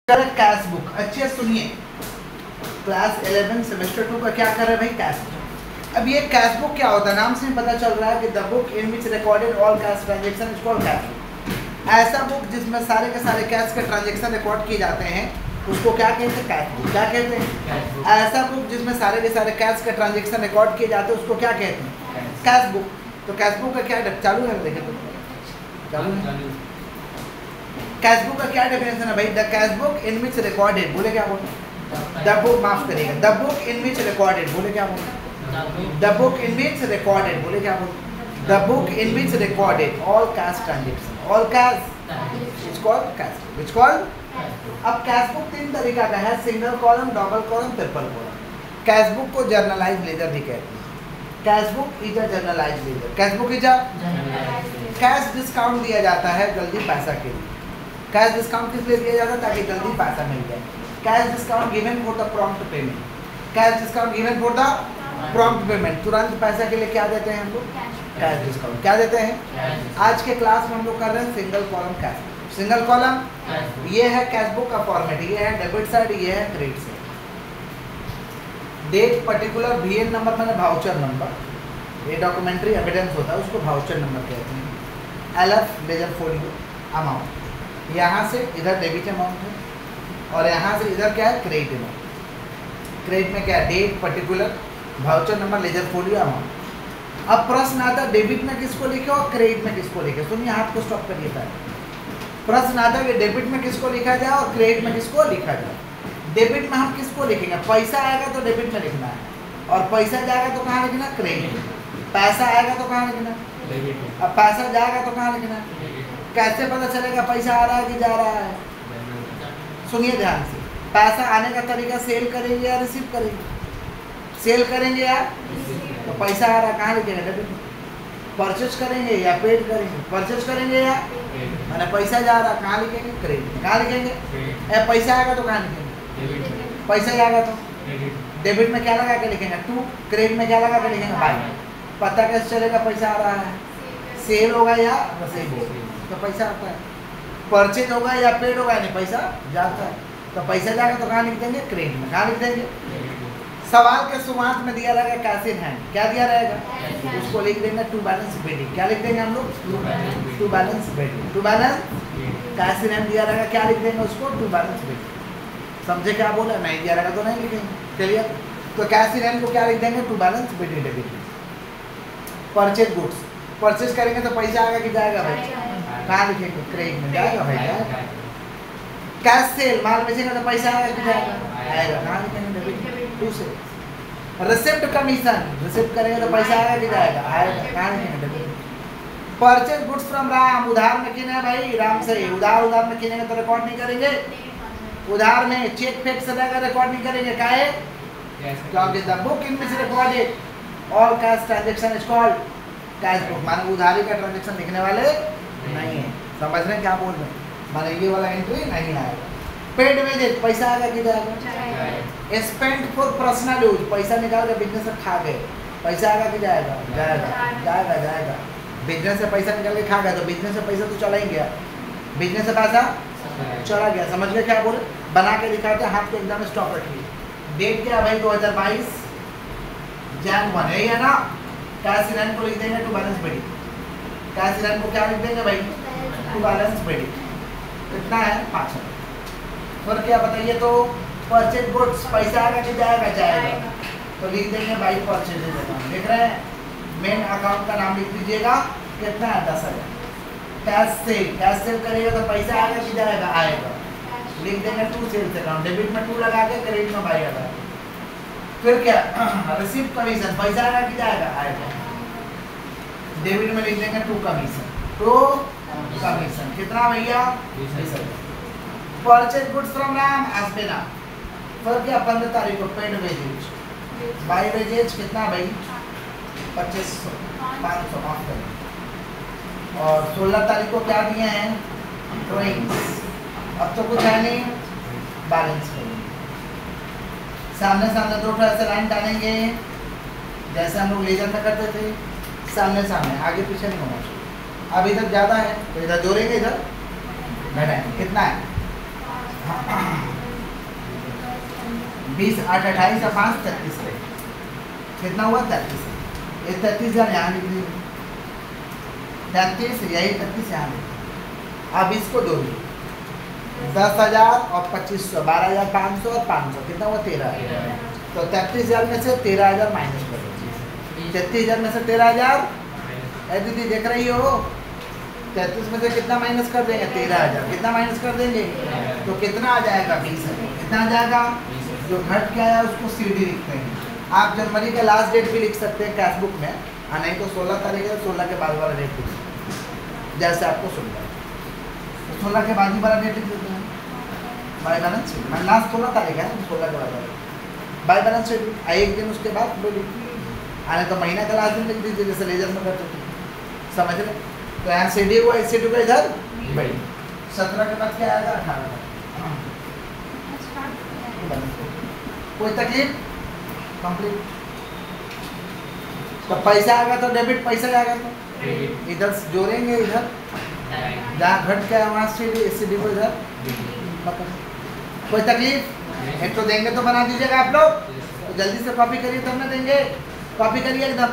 Cash book. अच्छे सुनिए, class 11 semester 2 का क्या कर रहे हैं भाई, कैश बुक। अब ये कैश बुक क्या होता है, नाम से पता चल रहा है कि the book in which recorded all cash transaction is called cash book. ऐसा बुक जिसमें सारे के सारे कैश के ट्रांजेक्शन रिकॉर्ड किए जाते हैं उसको क्या कहते हैं, कैश बुक। क्या कहते हैं? ऐसा बुक जिसमें सारे के सारे कैश के ट्रांजेक्शन रिकॉर्ड किए जाते हैं उसको क्या कहते हैं, कैश बुक। तो कैश बुक का क्या चालू है, देखे तो चालू है। कैश बुक का क्या डेफिनेशन है भाई, the cash book in which recorded, बोले क्या बोले, द बुक, माफ करिएगा, the book in which recorded, बोले क्या बोले, the book in which recorded, बोले क्या बोले, the book in which recorded all cash transaction, all cash is called cash book, is called. अब कैश बुक तीन तरीका का है, single column, double column, triple column. Cash book को generalized laser भी कहते हैं। Cash book is a journalise ledger, cash book is a cash discount दिया जाता है जल्दी पैसा के लिए। कैश डिस्काउंट किस लिए दिया जाता है, ताकि जल्दी पैसा मिल जाए। Cash discount given for the prompt payment, cash discount given for the prompt payment, तुरंत पैसा के लिए क्या देते हैं हम लोग, कैश डिस्काउंट। क्या देते हैं? आज के क्लास में हम लोग कर रहे हैं single column cash. Single column ये है कैश बुक का फॉर्मेट, ये है डेबिट साइड, ये है credit side. Date particular VN number मैंने वाउचर नंबर, ये डॉक्यूमेंट्री एविडेंस होता है उसको वाउचर नंबर कहते हैं। LF लेजर फोलियो अमाउंट, यहाँ से इधर डेबिट अमाउंट है और यहाँ से इधर क्या है, क्रेडिट अमाउंट। क्रेडिट में क्या है, date particular, voucher number, ledger folio, amount. अब प्रश्न आता है डेबिट में किसको लिखे और क्रेडिट में किसको लिखे। सुनिए, हाथ को स्टॉप करिए पहले। प्रश्न आता है कि डेबिट में किसको लिखा जाए और क्रेडिट में किसको लिखा जाए। डेबिट में हम किसको लिखेंगे, पैसा आएगा तो डेबिट में लिखना है और पैसा जाएगा तो कहाँ लिखना, क्रेडिट में। पैसा आएगा तो कहाँ लिखना, अब पैसा जाएगा तो कहाँ लिखना। कैसे पता चलेगा पैसा आ रहा है कि जा रहा है? सुनिए ध्यान से, पैसा आने का तरीका सेल करेंगे या रिसीव करेंगे, सेल करेंगे या, तो पैसा आ रहा है कहाँ लिखेंगे, डेबिट में। परचेज करेंगे या पेड करेंगे, परचेज करेंगे या, मैंने पैसा जा रहा है कहाँ लिखेंगे, क्रेडिट में। कहाँ लिखेंगे, पैसा आएगा तो कहाँ लिखेंगे, पैसा जाएगा तो डेबिट में क्या लगा के लिखेंगे, टू, क्रेडिट में क्या लगा के लिखेंगे, बाई। पता कैसे चलेगा पैसा आ रहा है, सेल होगा या रिसीव होगा तो पैसा आता है, परचेज होगा या पेड होगा नहीं पैसा जाता है, तो पैसा जाएगा तो कहाँ लिख देंगे, क्रेडिट में। कहाँ लिख देंगे, सवाल के शुरुआत में दिया रहेगा कैश इन हैंड, क्या दिया रहेगा, उसको लिख देंगे टू बैलेंस बेडिंग। क्या लिख देंगे हम लोग, to balance bedding, to balance cash in hand दिया रहेगा, क्या लिख देंगे उसको, टू बैलेंस बेडिंग। समझे क्या बोला, नहीं दिया रहेगा तो नहीं लिखेंगे, चलिए। तो कैश इन हैंड को क्या लिख देंगे, to balance bedding debit. Purchase goods, purchase करेंगे तो पैसा आएगा कि जाएगा भाई, कहाँ लिखेंगे, क्रेडिट में जाएगा भाई, जाएगा। कैश सेल, माल बेचेंगे तो पैसा आएगा कि जाएगा, आएगा, कहाँ लिखेंगे, डेबिट में, to sale. Receipt commission, receipt करेंगे तो पैसा आएगा कि जाएगा, आएगा, कहाँ लिखेंगे, डेबिट में। परचेज गुड्स फ्रॉम राम, उधार में किने है भाई, राम से। उधार में किनेंगे तो रिकॉर्ड नहीं करेंगे, उधार में चेक फेक से रहेगा, रिकॉर्ड नहीं करेंगे, काहे, क्योंकि the book in which recorded all cash transaction is called cash book. माने उधारी का ट्रांजेक्शन लिखने वाले नहीं है, समझ रहे हैं क्या बोल रहे हैं, माने ये वाला एंट्री नहीं आएगा। पेड वेजेज, पैसा आएगा कि जाएगा। स्पेंड फॉर पर्सनल यूज, पैसा निकाल के बिजनेस से खा गए, पैसा आएगा कि जाएगा, जाएगा, जाएगा, जाएगा। बिजनेस से पैसा निकाल के खा गए तो बिजनेस से पैसा तो चला ही गया, बिजनेस से पैसा चला गया। समझ गए क्या बोले, बना के दिखाते हैं, हाथ को एकदम स्टॉप रखिए। डेट क्या भाई, 2022 Jan 1, यही है ना। कैश इन हैंड को लिख देंगे to balance bedding, cash in hand को क्या लिख देंगे भाई, टू बैलेंस बेडिंग। कितना है, 500। फिर क्या बताइए, तो परचेज गुड्स, पैसा आएगा कि जाएगा, जाएगा, तो लिख देंगे भाई परचेज अकाउंट। देख रहे हैं, मेन अकाउंट का नाम लिख दीजिएगा, कितना है, 10,000। कैश सेल करेगा तो पैसा आएगा कि जाएगा, आएगा, लिख देंगे टू सेल्स अकाउंट। डेबिट में 2 लगा के, क्रेडिट में बाई लगा। फिर क्या, रिसीव कमीशन, पैसा आएगा कि जाएगा, आएगा, डेबिट में लिख देंगे टू कमीशन, टू कमीशन। कितना भैया, 20,000। परचेज गुड्स फ्रॉम राम आसपेना, फिर क्या, 15 तारीख को पेड वेजेज, बाई वेजेज कितना भाई, 2500, 500 माफ करें। और 16 तारीख को क्या दिए हैं, ड्रॉइंग्स। अब तो कुछ है नहीं, बैलेंस करेंगे, सामने सामने दो ऐसे लाइन डालेंगे जैसे हम लोग लेजर में करते थे, सामने सामने, आगे पीछे नहीं होना चाहिए। अब इधर ज़्यादा है तो इधर जोड़ेंगे, इधर घटाएंगे, कितना है, 20 8 28 और 5 33 रहे, कितना हुआ 33। ये 33,000 यहाँ लिख दीजिए, 33 यही 33 यहाँ लिख। अब इसको जोड़िए, 10,000 और 2500, 12,500 और 500, कितना हुआ 13,000। तो 33,000 में से 13,000 माइनस कर दीजिए। 33,000 में से 13,000, दीदी देख रही हो, 33 में से कितना माइनस कर देंगे 13,000, कितना माइनस कर देंगे तो कितना आ जाएगा 20,000। कितना आ जाएगा, जो घट के आया उसको CD लिखते हैं। आप जनवरी का लास्ट डेट भी लिख सकते हैं कैश बुक में, और नहीं तो 16 तारीख है, 16 के बाद वाला डेट लिख सकते हैं, जैसे आपको सुनना है। तो 16 के बाद ही वाला डेट लिख देते हैं बाय बैलेंस शीट। मैं लास्ट 16 तारीख है, 16 के बाद बाय बैलेंस शीट, एक दिन उसके बाद वो लिख, आने तो महीना का लास्ट दिन लिख दीजिए, जैसे लेजर में करते थे, समझ रहे। तो यहाँ CD हुआ, CD का इधर 17 के बाद क्या आएगा 18। कोई तकलीफ, कंप्लीट। तो पैसा आएगा तो डेबिट, पैसा आएगा तो इधर जोड़ेंगे, इधर जहाँ घट के वहाँ CD को इधर। कोई तकलीफ, एक तो देंगे तो बना दीजिएगा आप लोग, तो जल्दी से कॉपी करिए तब ना देंगे, कॉपी करिए एकदम।